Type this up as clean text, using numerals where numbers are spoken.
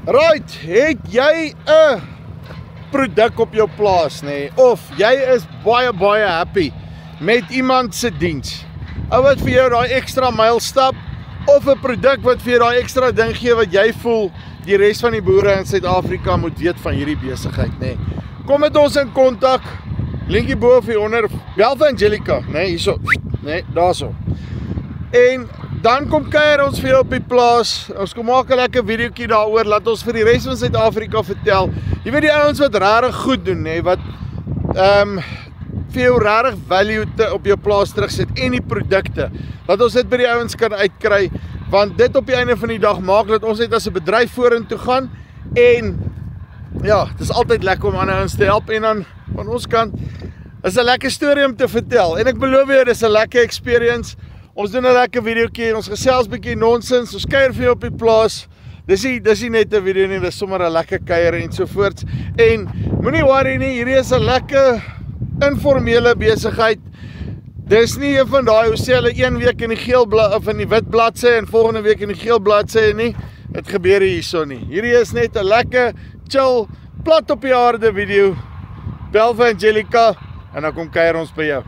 Right, het jy 'n produk op jou plaas, nê? Of jy is baie happy met iemand se diens. Ou wat vir jou daai ekstra myl stap of 'n produk wat vir jou daai ekstra ding gee wat jy voel die res van die boere in Suid-Afrika moet weet van hierdie besigheid, nê? Kom met ons in kontak. Linkie bo of hieronder. Bel vir Angelica, nê, hierso, nê, daarso. En dan kom kuier ons vir jou op die plaas. Ons kom maak 'n lekker videoetjie daaroor. Laat ons vir die res van Suid-Afrika vertel. Jy weet die ouens wat regtig goed doen, nê, wat vir jou regtig value op jou plaas terugsit en die produkte. Dat ons dit by die ouens kan uitkry, want dit op die einde van die dag maak dat ons net as 'n bedryf vorentoe gaan en ja, dit is altyd lekker om ander ouens te help en dan van ons kant is 'n lekker storie om te vertel. En ek beloof jou, dis 'n lekker experience. Ons doen 'n lekker videoetjie en ons gesels bietjie nonsens. Ons kuier vir jou op die plaas. Dis nie net 'n video nie, dis sommer 'n lekker kuier en so voorts. En moenie worry nie, hierdie is 'n lekker informele besigheid. Dis nie een van daai, hoe sê hulle, een week in die geel of in die wit bladsy en volgende week in die geel bladsy nie. Dit gebeur hierso nie. Hierdie is net 'n lekker chill, plat op die aarde video. Bel vir Angelica en dan kom kuier ons by jou.